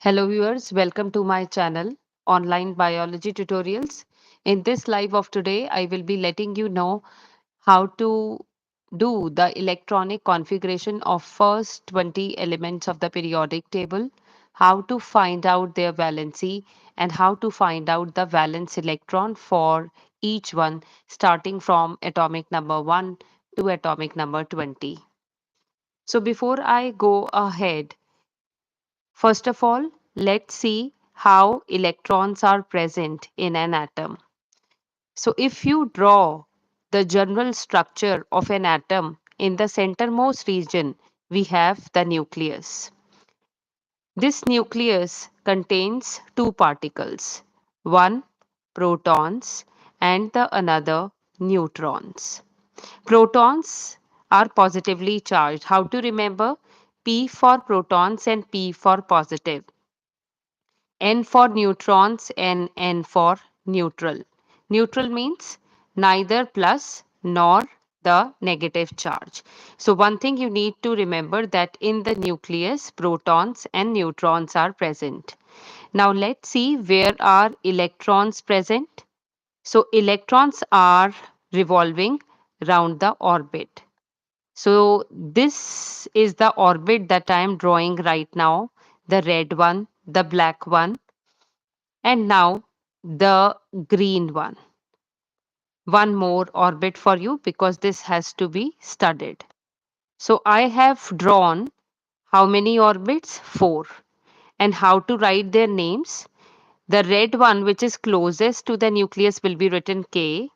Hello viewers, welcome to my channel, Online Biology Tutorials. In this live of today, I will be letting you know how to do the electronic configuration of first 20 elements of the periodic table, how to find out their valency, and how to find out the valence electron for each one, starting from atomic number 1 to atomic number 20. So before I go ahead, first of all, let's see how electrons are present in an atom. So if you draw the general structure of an atom, in the centermost region, we have the nucleus. This nucleus contains two particles, one protons and the another neutrons. Protons are positively charged. How to remember? P for protons and P for positive. N for neutrons and N for neutral. Neutral means neither plus nor the negative charge. So one thing you need to remember that in the nucleus, protons and neutrons are present. Now let's see where are electrons present. So electrons are revolving round the orbit. So this is the orbit that I am drawing right now, the red one, the black one, and now the green one. One more orbit for you because this has to be studied. So I have drawn how many orbits? 4. And how to write their names? The red one, which is closest to the nucleus, will be written K.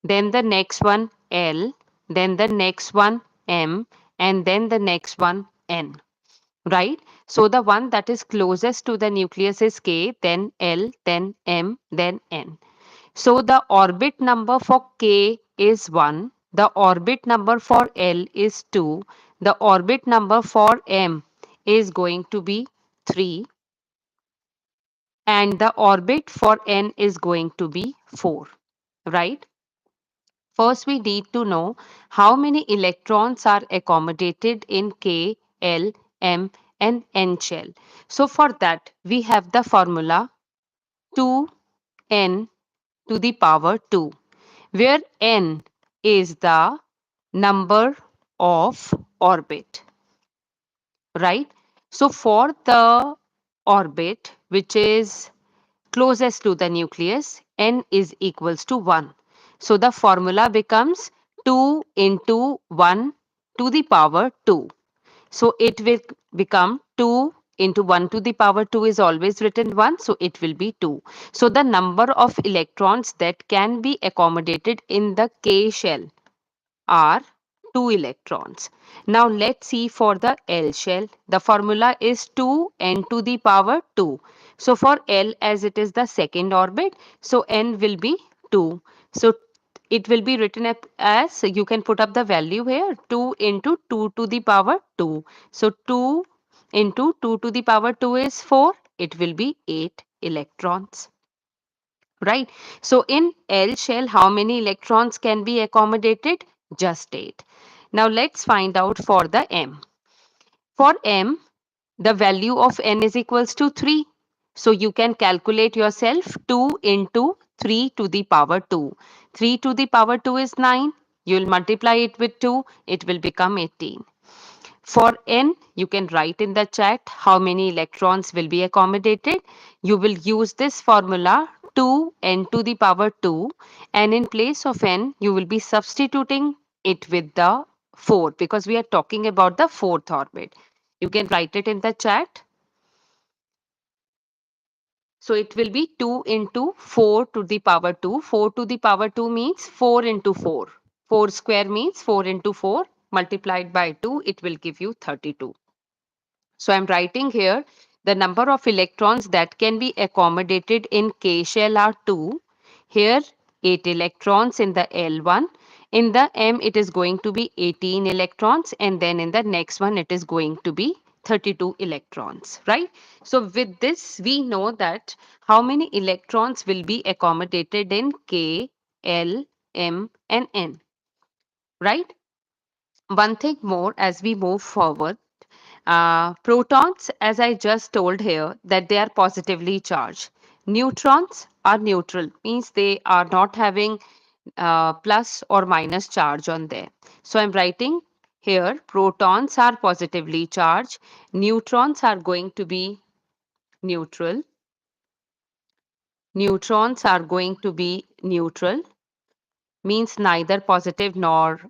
Then the next one L. Then the next one M. And then the next one N. Right? So the one that is closest to the nucleus is K, then L, then M, then N. So the orbit number for K is 1, the orbit number for L is 2, the orbit number for M is going to be 3, and the orbit for N is going to be 4, right? First, we need to know how many electrons are accommodated in K, L, M, and N shell. So for that, we have the formula 2n to the power 2, where n is the number of orbit, right? So for the orbit which is closest to the nucleus, n is equals to 1. So the formula becomes 2 into 1 to the power 2. So it will become 2 into 1 to the power 2 is always written 1. So it will be 2. So the number of electrons that can be accommodated in the K shell are 2 electrons. Now let's see for the L shell. The formula is 2n to the power 2. So for L, as it is the second orbit, so n will be 2. So it will be written up as, you can put up the value here, 2 into 2 to the power 2. So 2 into 2 to the power 2 is 4. It will be 8 electrons. Right. So in L shell, how many electrons can be accommodated? Just 8. Now let's find out for the M. For M, the value of n is equals to 3. So you can calculate yourself 2 into 3 to the power 2. 3 to the power 2 is 9. You'll multiply it with 2. It will become 18. For n, you can write in the chat how many electrons will be accommodated. You will use this formula 2n to the power 2, and in place of n, you will be substituting it with the 4 because we are talking about the fourth orbit. You can write it in the chat. So it will be 2 into 4 to the power 2. 4 to the power 2 means 4 into 4. 4 square means 4 into 4 multiplied by 2. It will give you 32. So I'm writing here the number of electrons that can be accommodated in K shell are 2. Here 8 electrons in the L1. In the M it is going to be 18 electrons, and then in the next one it is going to be 32 electrons, right? So with this we know that how many electrons will be accommodated in K, L, M and N, right? One thing more as we move forward, Protons, as I just told here, that they are positively charged. Neutrons are neutral, means they are not having plus or minus charge on there. So I'm writing here protons are positively charged, neutrons are going to be neutral, neutrons are going to be neutral, means neither positive nor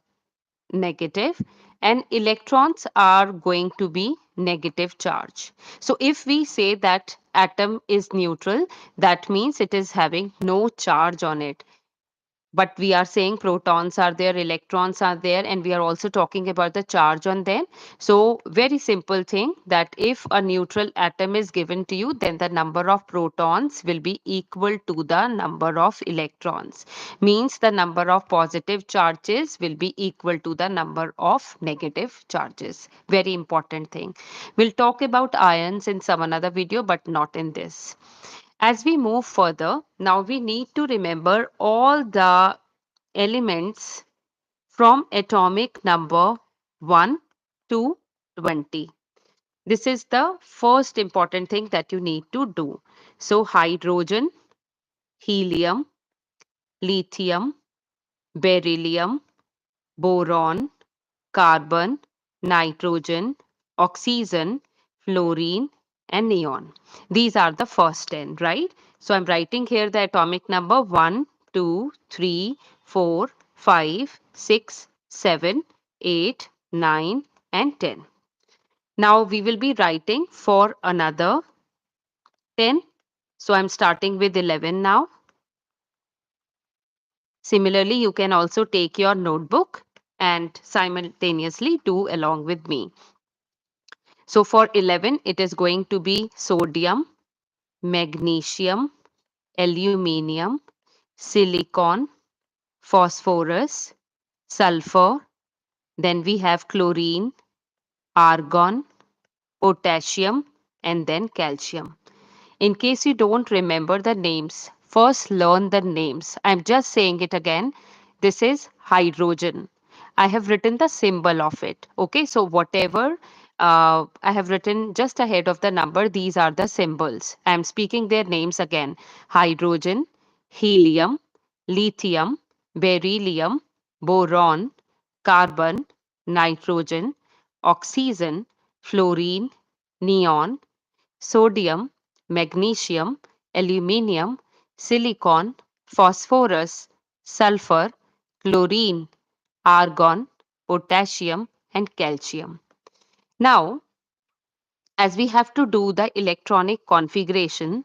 negative, and electrons are going to be negative charge. So if we say that atom is neutral, that means it is having no charge on it. But we are saying protons are there, electrons are there, and we are also talking about the charge on them. So very simple thing, that if a neutral atom is given to you, then the number of protons will be equal to the number of electrons. Means the number of positive charges will be equal to the number of negative charges. Very important thing. We'll talk about ions in some another video, but not in this. As we move further, now we need to remember all the elements from atomic number 1 to 20. This is the first important thing that you need to do. So, hydrogen, helium, lithium, beryllium, boron, carbon, nitrogen, oxygen, fluorine, and neon. These are the first 10, right? So I'm writing here the atomic number 1, 2, 3, 4, 5, 6, 7, 8, 9, and 10. Now we will be writing for another 10. So I'm starting with 11 now. Similarly, you can also take your notebook and simultaneously do along with me. So for 11, it is going to be sodium, magnesium, aluminium, silicon, phosphorus, sulfur, then we have chlorine, argon, potassium, and then calcium. In case you don't remember the names, first learn the names. I'm just saying it again. This is hydrogen. I have written the symbol of it. Okay, so whatever I have written just ahead of the number, these are the symbols. I'm speaking their names again: hydrogen, helium, lithium, beryllium, boron, carbon, nitrogen, oxygen, fluorine, neon, sodium, magnesium, aluminium, silicon, phosphorus, sulfur, chlorine, argon, potassium, and calcium. Now, as we have to do the electronic configuration,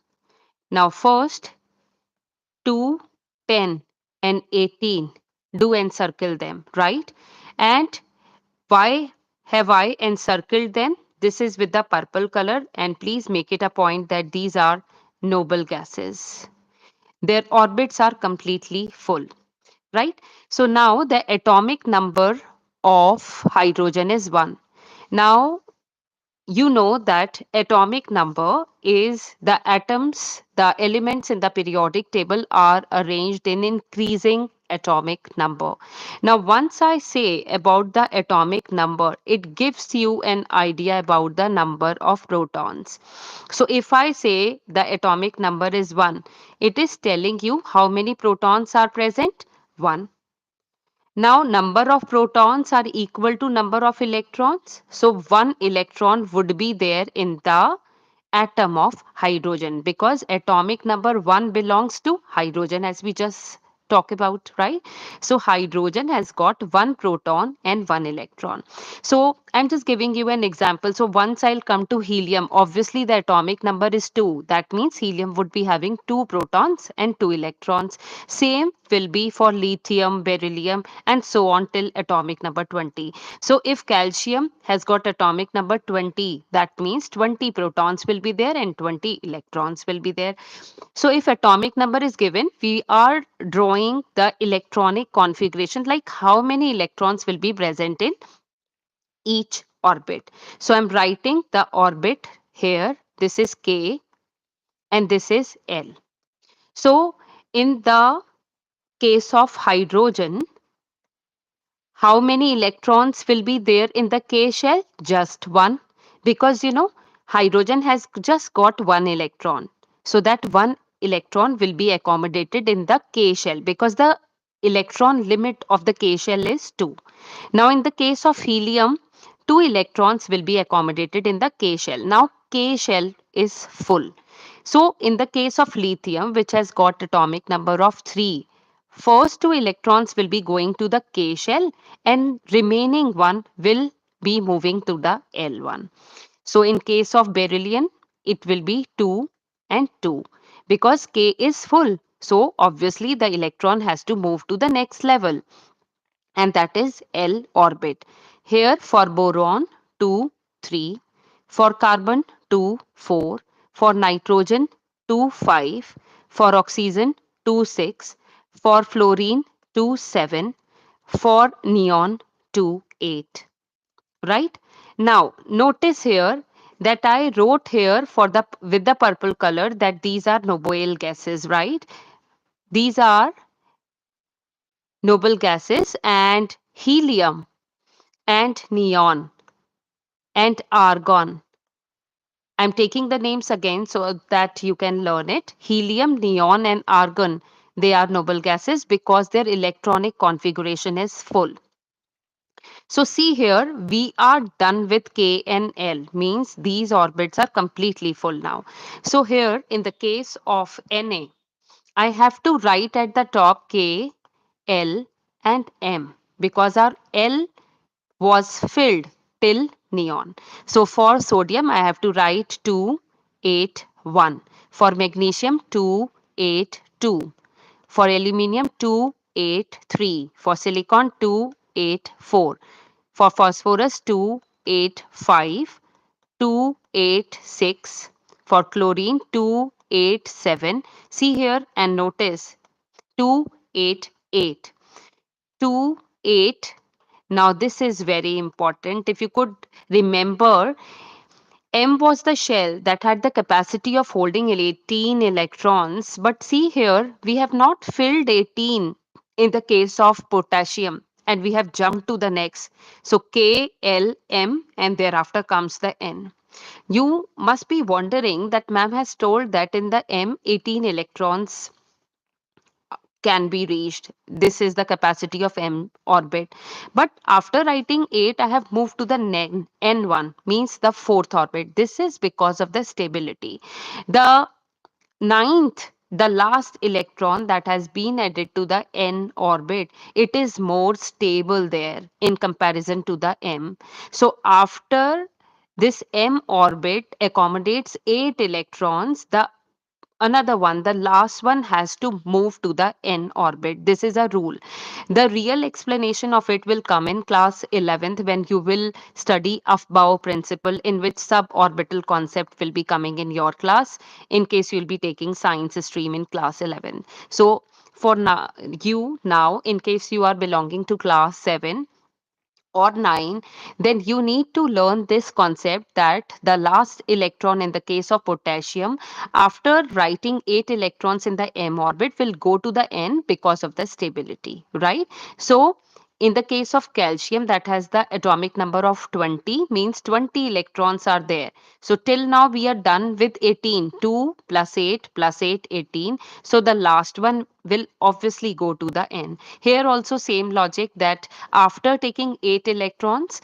now first 2, 10, and 18, do encircle them, right? And why have I encircled them? This is with the purple color, and please make it a point that these are noble gases. Their orbits are completely full, right? So now the atomic number of hydrogen is 1. Now you know that atomic number is the atoms, the elements in the periodic table are arranged in increasing atomic number. Now, once I say about the atomic number, it gives you an idea about the number of protons. So, if I say the atomic number is 1, it is telling you how many protons are present? 1. Now, number of protons are equal to number of electrons. So, one electron would be there in the atom of hydrogen, because atomic number 1 belongs to hydrogen, as we just talk about, right? So hydrogen has got one proton and one electron. So I'm just giving you an example. So once I'll come to helium, obviously the atomic number is 2. That means helium would be having 2 protons and 2 electrons. Same will be for lithium, beryllium, and so on till atomic number 20. So if calcium has got atomic number 20, that means 20 protons will be there and 20 electrons will be there. So if atomic number is given, we are drawing the electronic configuration, like how many electrons will be present in each orbit. So I'm writing the orbit here. This is K and this is L. So in the case of hydrogen, how many electrons will be there in the K shell? Just one, because hydrogen has just got one electron, so that one electron will be accommodated in the K shell because the electron limit of the K shell is 2. Now in the case of helium, 2 electrons will be accommodated in the K shell. Now K shell is full. So in the case of lithium, which has got atomic number of 3, first 2 electrons will be going to the K shell and remaining one will be moving to the L1. So in case of beryllium, it will be 2 and 2 because K is full. So obviously the electron has to move to the next level, and that is L orbit. Here for boron 2, 3, for carbon 2, 4, for nitrogen 2, 5, for oxygen 2, 6, for fluorine 2, 7, for neon 2, 8. Right? Now notice here that I wrote here for the with the purple color that these are noble gases, right? These are noble gases, and helium and neon and argon. I'm taking the names again so that you can learn it. Helium, neon, and argon, they are noble gases because their electronic configuration is full. So see here, we are done with K and L, means these orbits are completely full now. So here in the case of Na, I have to write at the top K, L, and M because our L was filled till neon. So for sodium, I have to write 2, 8, 1. For magnesium, 2, 8, 2. For aluminium, 2, 8, 3. For silicon, 2, 8, 4. For phosphorus, 2, 8, 5. 2, 8, 6. For chlorine, 2, 8, 7. See here and notice 2, 8, 8. 2, 8. Now, this is very important. If you could remember, M was the shell that had the capacity of holding 18 electrons. But see here, we have not filled 18 in the case of potassium, and we have jumped to the next. So K, L, M, and thereafter comes the N. You must be wondering that ma'am has told that in the M, 18 electrons can be reached. This is the capacity of M orbit. But after writing 8, I have moved to the N1, means the fourth orbit. This is because of the stability. The ninth, the last electron that has been added to the N orbit, it is more stable there in comparison to the M. So after this M orbit accommodates 8 electrons, the another one, the last one, has to move to the N orbit. This is a rule. The real explanation of it will come in class 11th when you will study Aufbau principle, in which suborbital concept will be coming in your class, in case you'll be taking science stream in class 11. So for now, in case you are belonging to class 7 or 9, then you need to learn this concept that the last electron in the case of potassium, after writing 8 electrons in the M orbit, will go to the N because of the stability, right? So in the case of calcium, that has the atomic number of 20, means 20 electrons are there. So till now we are done with 18. 2 plus 8 plus 8, 18. So the last one will obviously go to the N. Here also same logic, that after taking 8 electrons,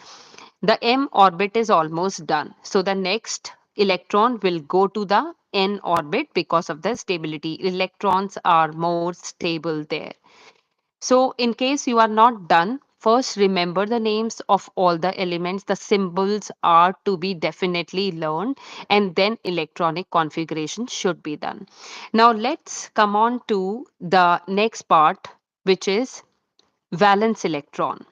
the M orbit is almost done. So the next electron will go to the N orbit because of the stability. Electrons are more stable there. So, in case you are not done, first remember the names of all the elements. The symbols are to be definitely learned, and then electronic configuration should be done. Now, let's come on to the next part, which is valence electron.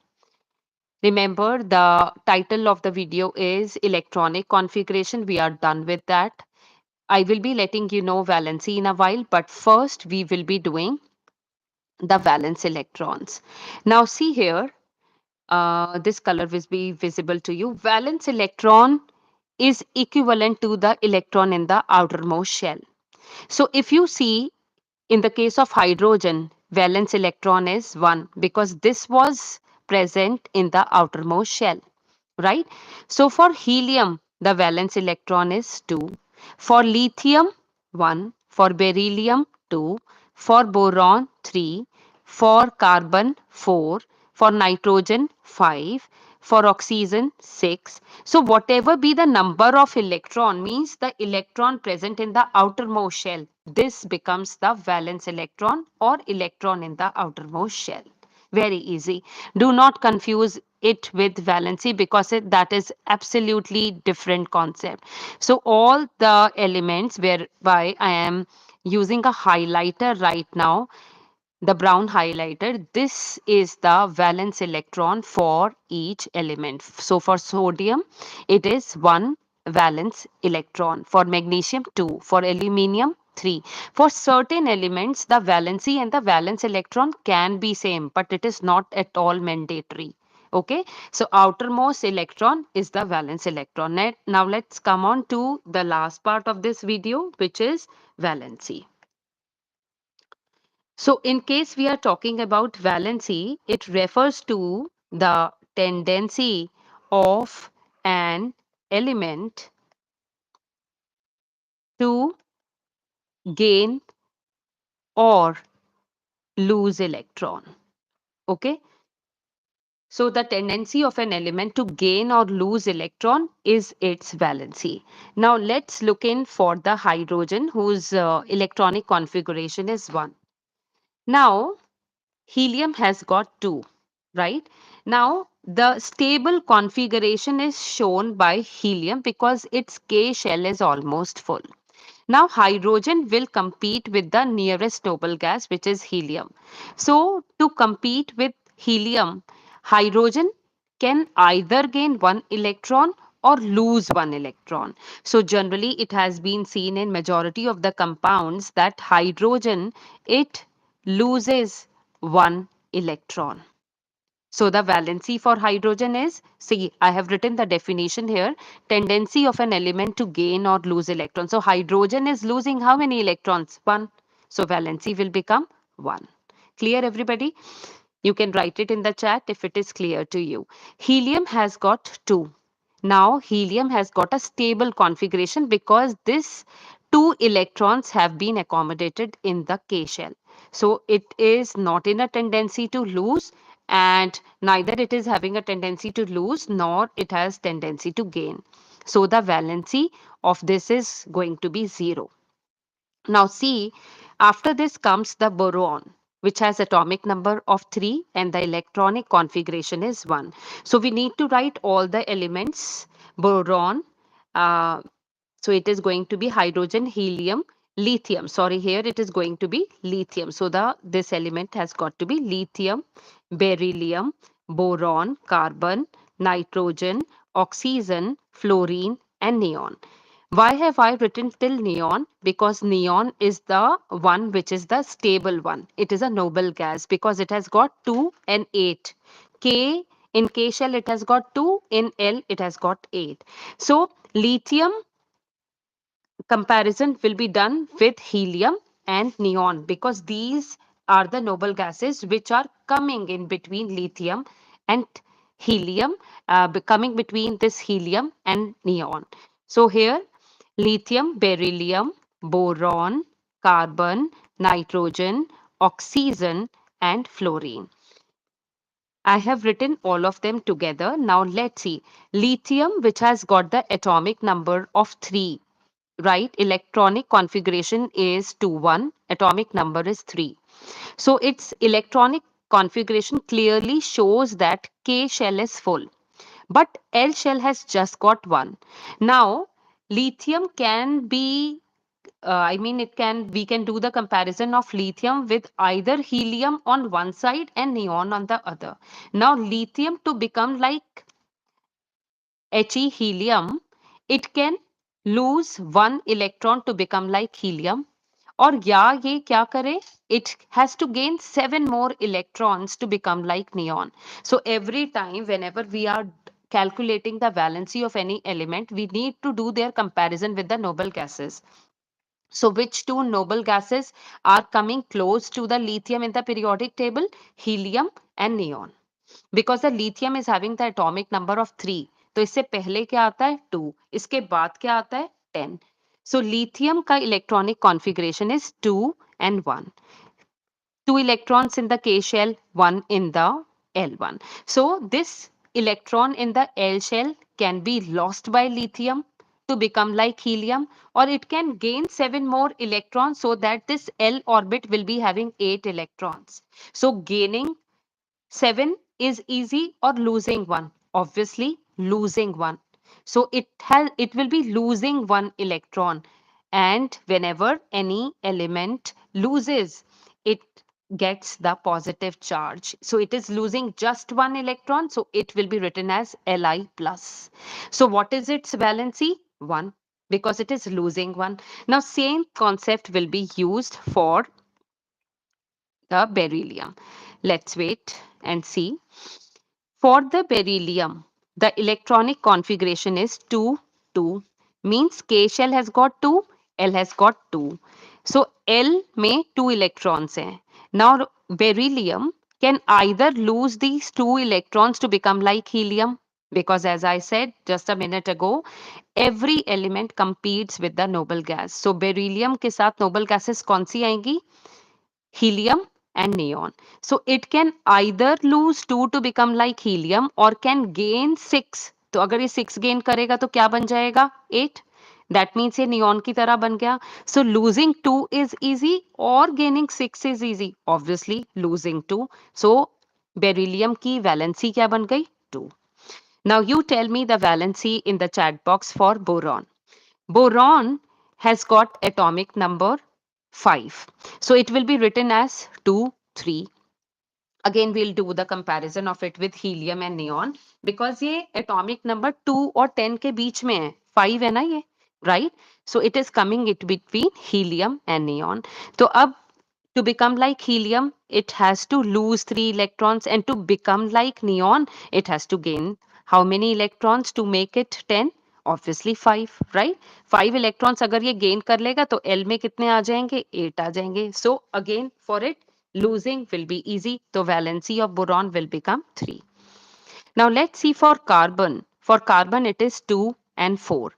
Remember, the title of the video is electronic configuration. We are done with that. I will be letting you know valency in a while, but first we will be doing the valence electrons. Now see here, this color will be visible to you. Valence electron is equivalent to the electron in the outermost shell. So if you see in the case of hydrogen, valence electron is 1 because this was present in the outermost shell, right? So for helium, the valence electron is 2. For lithium, 1. For beryllium, 2. For boron, 3. For carbon, 4. For nitrogen, 5. For oxygen, 6. So whatever be the number of electron means the electron present in the outermost shell. This becomes the valence electron or electron in the outermost shell. Very easy. Do not confuse it with valency because that is absolutely different concept. So all the elements whereby I am using a highlighter right now, the brown highlighter, this is the valence electron for each element. So for sodium, it is 1 valence electron. For magnesium, 2. For aluminium, 3. For certain elements, the valency and the valence electron can be same, but it is not at all mandatory. Okay, so outermost electron is the valence electron. Now let's come on to the last part of this video, which is valency. So in case we are talking about valency, it refers to the tendency of an element to gain or lose electron. Okay. So the tendency of an element to gain or lose electron is its valency. Now let's look in for the hydrogen whose electronic configuration is 1. Now helium has got 2, right? Now, the stable configuration is shown by helium because its K shell is almost full. Now, hydrogen will compete with the nearest noble gas, which is helium. So, to compete with helium, hydrogen can either gain 1 electron or lose 1 electron. So, generally, it has been seen in majority of the compounds that hydrogen, it loses 1 electron. So the valency for hydrogen is, see, I have written the definition here, tendency of an element to gain or lose electrons. So hydrogen is losing how many electrons? 1. So valency will become 1. Clear, everybody? You can write it in the chat if it is clear to you. Helium has got 2. Now helium has got a stable configuration because this 2 electrons have been accommodated in the K shell. So it is not in a tendency to lose, and neither it is having a tendency to lose nor it has tendency to gain. So the valency of this is going to be 0. Now see, after this comes the boron, which has atomic number of 3 and the electronic configuration is 1. So we need to write all the elements. Boron, uh, so it is going to be hydrogen, helium, lithium. Sorry, here it is going to be lithium. So this element has got to be lithium, beryllium, boron, carbon, nitrogen, oxygen, fluorine, and neon. Why have I written till neon? Because neon is the one which is the stable one. It is a noble gas because it has got 2 and 8. K in K shell it has got 2, in L it has got 8. So lithium comparison will be done with helium and neon because these are the noble gases which are coming in between lithium and helium, coming between this helium and neon. So here lithium, beryllium, boron, carbon, nitrogen, oxygen, and fluorine. I have written all of them together. Now let's see. Lithium, which has got the atomic number of 3, right? Electronic configuration is 2, 1. Atomic number is 3. So its electronic configuration clearly shows that K shell is full. But L shell has just got 1. Now, lithium can be we can do the comparison of lithium with either helium on one side and neon on the other. Now, lithium to become like He helium, it can lose 1 electron to become like helium. और या ये क्या करे? It has to gain 7 more electrons to become like neon. So every time whenever we are calculating the valency of any element, we need to do their comparison with the noble gases. So which two noble gases are coming close to the lithium in the periodic table? Helium and neon. Because the lithium is having the atomic number of 3. तो इससे पहले क्या आता है 2, इसके बाद क्या आता है 10. सो लिथियम का electronic configuration is 2 and 1. 2 electrons in the K shell, 1 in the L1. So this electron in the L shell can be lost by lithium to become like helium, or it can gain 7 more electrons, so that this L orbit will be having 8 electrons. So gaining 7 is easy, or losing 1? Obviously losing 1. So it will be losing 1 electron, and whenever any element loses, it gets the positive charge. So it is losing just 1 electron, so it will be written as Li plus. So what is its valency? 1, because it is losing 1. Now same concept will be used for the beryllium. Let's wait and see. For the beryllium, the electronic configuration is 2, 2. Means K shell has got 2, L has got 2. So L में 2 electrons हैं. Now beryllium can either lose these 2 electrons to become like helium, because as I said just a minute ago, every element competes with the noble gas. So beryllium के साथ noble gases कौन सी आएंगी? Helium and neon. So it can either lose 2 to become like helium, or can gain 6. तो अगर ये 6 gain करेगा तो क्या बन जाएगा? 8. That means ये neon की तरह बन गया. So losing 2 is easy, or gaining 6 is easy. Obviously losing 2. So beryllium की valency क्या बन गई? 2. Now you tell me the valency in the chat box for boron. Boron has got atomic number 5. So it will be written as 2, 3. Again, we'll do the comparison of it with helium and neon, because ये atomic number 2 और 10 के बीच में है. 5 है ना ये, right? So it is coming it between helium and neon. तो अब to become like helium, it has to lose 3 electrons, and to become like neon, it has to gain how many electrons to make it 10? Obviously 5, right? 5 electrons अगर ये gain कर लेगा तो L में कितने आ जाएंगे? 8 आ जाएंगे. So again for it, losing will be easy. So valency of boron will become 3. Now let's see for carbon. For carbon it is 2 and 4.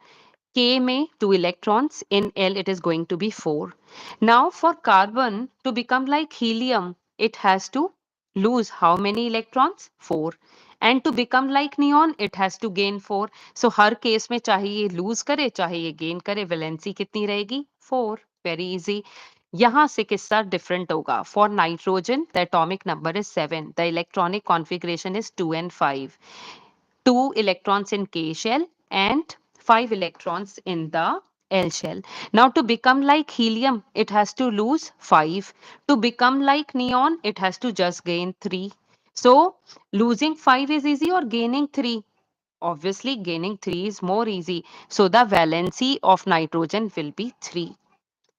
K में 2 electrons, in L it is going to be 4. Now for carbon to become like helium, it has to lose how many electrons? 4. And to become like neon, it has to gain 4. So her case में चाहे ये lose करे चाहे ये gain करे, valency कितनी रहेगी? 4. Very easy. यहाँ से किस्सा different होगा. For nitrogen, the atomic number is 7. The electronic configuration is 2 and 5. 2 electrons in K shell and 5 electrons in the L shell. Now to become like helium, it has to lose 5. To become like neon, it has to just gain 3. So losing 5 is easy, or gaining 3? Obviously gaining 3 is more easy. So the valency of nitrogen will be 3.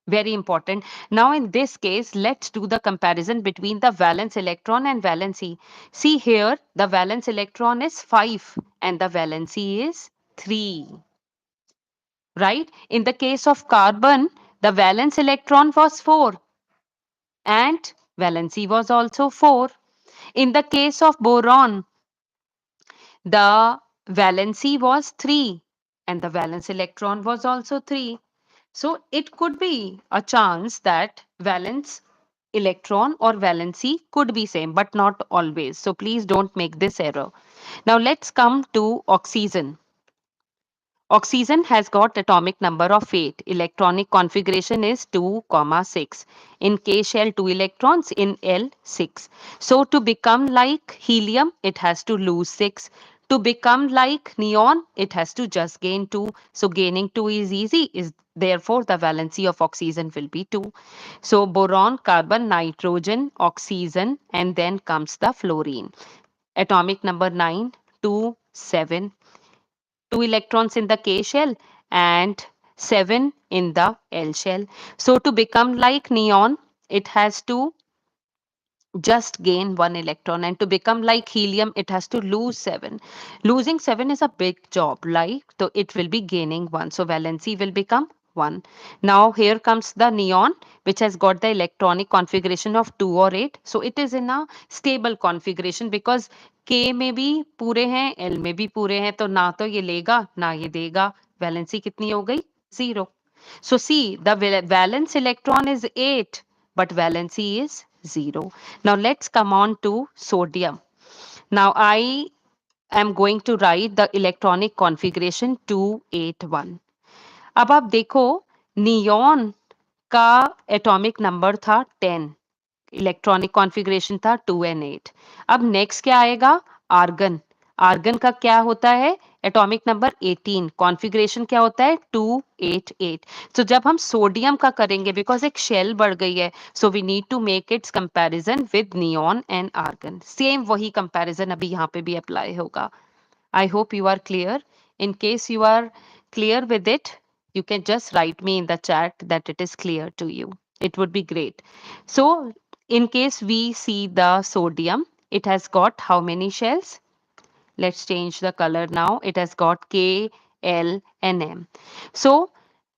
Very important. Now in this case, let's do the comparison between the valence electron and valency. See here, the valence electron is 5 and the valency is 3. Right? In the case of carbon, the valence electron was 4 and valency was also 4. In the case of boron, the valency was 3 and the valence electron was also 3. So it could be a chance that valence electron or valency could be same, but not always. So please don't make this error. Now let's come to oxygen. Oxygen has got atomic number of 8. Electronic configuration is 2, 6. In K shell 2 electrons, in L 6. So to become like helium, it has to lose 6. To become like neon, it has to just gain 2. So gaining 2 is easy. Is therefore the valency of oxygen will be 2. So boron, carbon, nitrogen, oxygen, and then comes the fluorine. Atomic number 9, 2, 7. 2 electrons in the K shell and 7 in the L shell. So to become like neon, it has to just gain 1 electron, and to become like helium, it has to lose 7. Losing 7 is a big job, like, so it will be gaining 1. So valency will become 1. Now here comes the neon, which has got the electronic configuration of 2 or 8. So it is in a stable configuration because K में भी पूरे हैं, L में भी पूरे हैं, तो ना तो ये लेगा ना ये देगा. Valency कितनी हो गई? 0. So see, the valence electron is 8, but valency is 0. Now let's come on to sodium. Now I am going to write the electronic configuration 281. अब आप देखो, नियॉन का एटॉमिक नंबर था 10, इलेक्ट्रॉनिक कॉन्फ़िगरेशन था 2 and 8. अब नेक्स्ट क्या आएगा? Argon. Argon का क्या होता है? Atomic number 18. कॉन्फ़िगरेशन क्या होता है? 288. तो जब हम सोडियम का करेंगे, बिकॉज एक शेल बढ़ गई है, so we need to make its comparison with neon and argon. Same वही कंपैरिजन अभी यहाँ पे भी अप्लाई होगा. I hope you are clear. In case you are clear with it, you can just write me in the chat that it is clear to you. It would be great. So, in case we see the sodium, it has got how many shells? Let's change the color now. It has got K, L, and M. So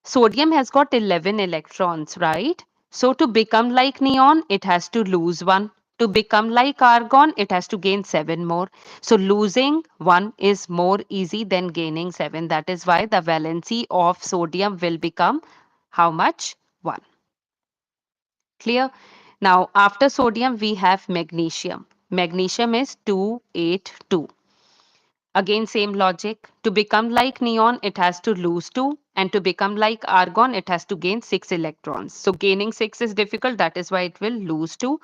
sodium has got 11 electrons, right? So to become like neon, it has to lose one. To become like argon, it has to gain 7 more. So losing one is more easy than gaining 7. That is why the valency of sodium will become how much? 1. Clear? Now after sodium, we have magnesium. Magnesium is 282. Again, same logic. To become like neon, it has to lose 2. And to become like argon, it has to gain 6 electrons. So gaining 6 is difficult. That is why it will lose 2.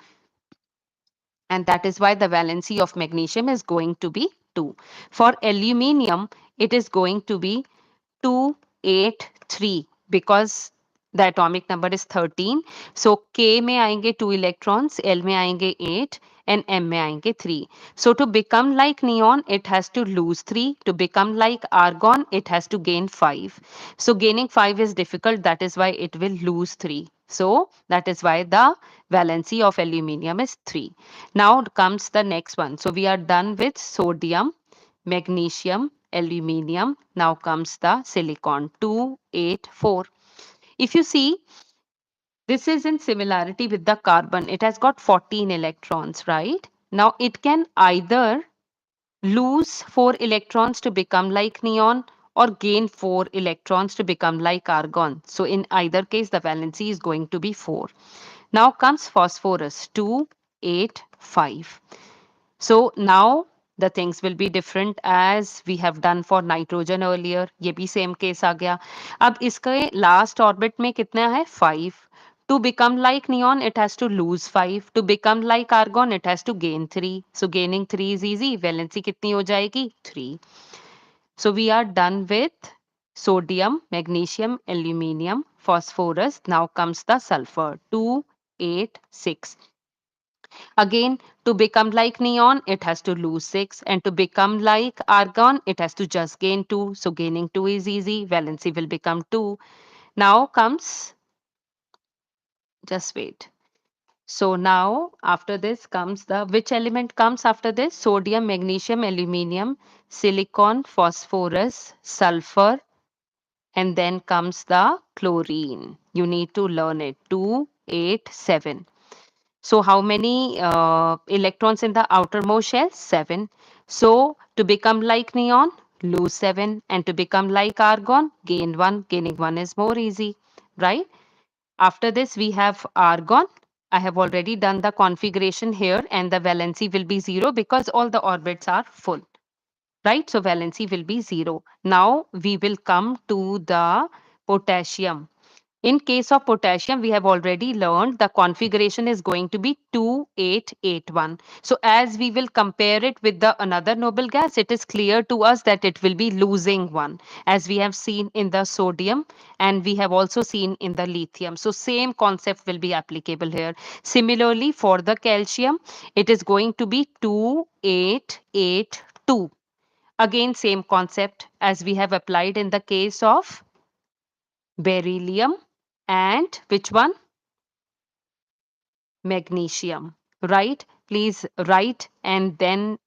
And that is why the valency of magnesium is going to be 2. For aluminium, it is going to be 283 because the atomic number is 13. So K में आएंगे 2 electrons, L में आएंगे 8 and M में आएंगे 3. So to become like neon, it has to lose 3. To become like argon, it has to gain 5. So gaining 5 is difficult. That is why it will lose 3. So that is why the valency of aluminium is 3. Now comes the next one. So we are done with sodium, magnesium, aluminium. Now comes the silicon 284. If you see, this is in similarity with the carbon. It has got 14 electrons, right? Now it can either lose 4 electrons to become like neon or gain 4 electrons to become like argon. So in either case, the valency is going to be 4. Now comes phosphorus 285. So now the things will be different as we have done for nitrogen earlier. ये भी same case आ गया. अब इसके last orbit में कितना है? 5. To become like neon, it has to lose 5. To become like argon, it has to gain 3. So gaining 3 is easy. Valency कितनी हो जाएगी? 3. So we are done with sodium, magnesium, aluminium, phosphorus. Now comes the sulfur 286. Again, to become like neon, it has to lose 6. And to become like argon, it has to just gain 2. So gaining 2 is easy. Valency will become 2. Now comes, just wait. So now after this comes the, which element comes after this? Sodium, magnesium, aluminium, silicon, phosphorus, sulfur, and then comes the chlorine. You need to learn it. 287. So how many electrons in the outermost shell? 7. So to become like neon, lose 7. And to become like argon, gain 1. Gaining 1 is more easy, right? After this, we have argon. I have already done the configuration here and the valency will be 0 because all the orbits are full, right? So valency will be 0. Now we will come to the potassium. In case of potassium, we have already learned the configuration is going to be 2881. So as we will compare it with the another noble gas, it is clear to us that it will be losing one, as we have seen in the sodium and we have also seen in the lithium. So same concept will be applicable here. Similarly, for the calcium, it is going to be 2882. Again, same concept as we have applied in the case of beryllium and which one? Magnesium, right? Please write and then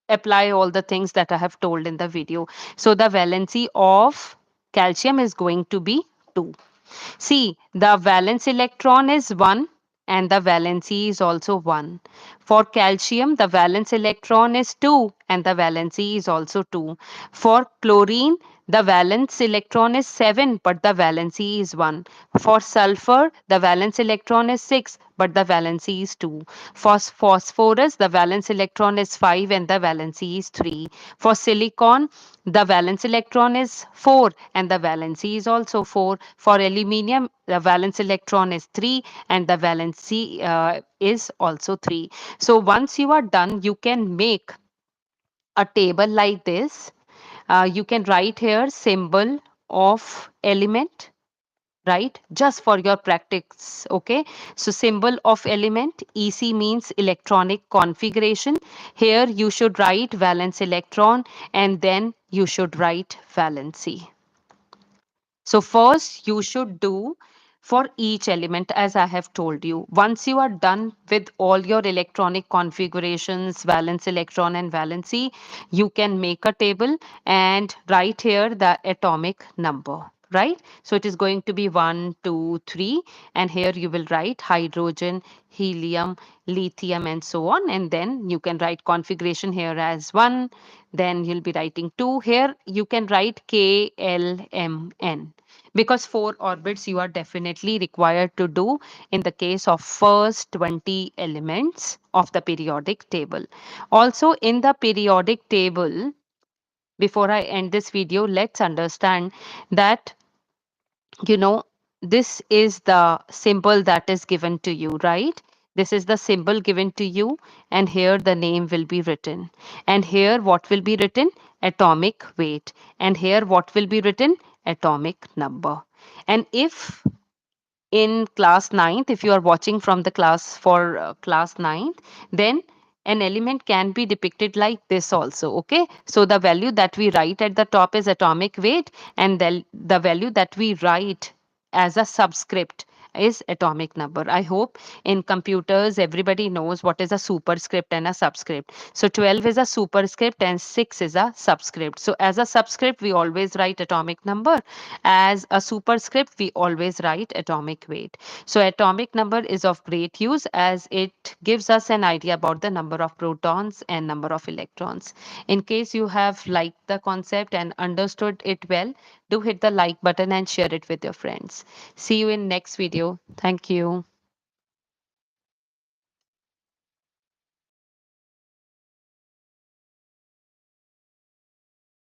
apply all the things that I have told in the video. So the valency of calcium is going to be 2. See, the valence electron is 1 and the valency is also 1. For calcium, the valence electron is 2 and the valency is also 2. For chlorine, the valence electron is 7 but the valency is 1. For sulfur, the valence electron is 6 but the valency is 2. For phosphorus, the valence electron is 5 and the valency is 3. For silicon, the valence electron is 4 and the valency is also 4. For aluminium, the valence electron is 3 and the valency is also 3. So once you are done, you can make a table like this. You can write here symbol of element, right? Just for your practice. Okay. So symbol of element, EC means electronic configuration. Here you should write valence electron and then you should write valency. So first you should do for each element as I have told you. Once you are done with all your electronic configurations, valence electron and valency, you can make a table and write here the atomic number. Right? So it is going to be 1, 2, 3, and here you will write hydrogen, helium, lithium, and so on. And then you can write configuration here as 1. Then you'll be writing 2. Here you can write K, L, M, N because 4 orbits you are definitely required to do in the case of first 20 elements of the periodic table. Also in the periodic table, before I end this video, let's understand that you know this is the symbol that is given to you, right? This is the symbol given to you and here the name will be written, and here what will be written? Atomic weight. And here what will be written? Atomic number. And if in class ninth, if you are watching from the class for class ninth, then an element can be depicted like this also. Okay, so the value that we write at the top is atomic weight, and the value that we write as a subscript is atomic number. I hope in computers everybody knows what is a superscript and a subscript. So 12 is a superscript and 6 is a subscript. So as a subscript we always write atomic number, as a superscript we always write atomic weight. So atomic number is of great use as it gives us an idea about the number of protons and number of electrons. In case you have liked the concept and understood it well, do hit the like button and share it with your friends. See you in next video. Thank you.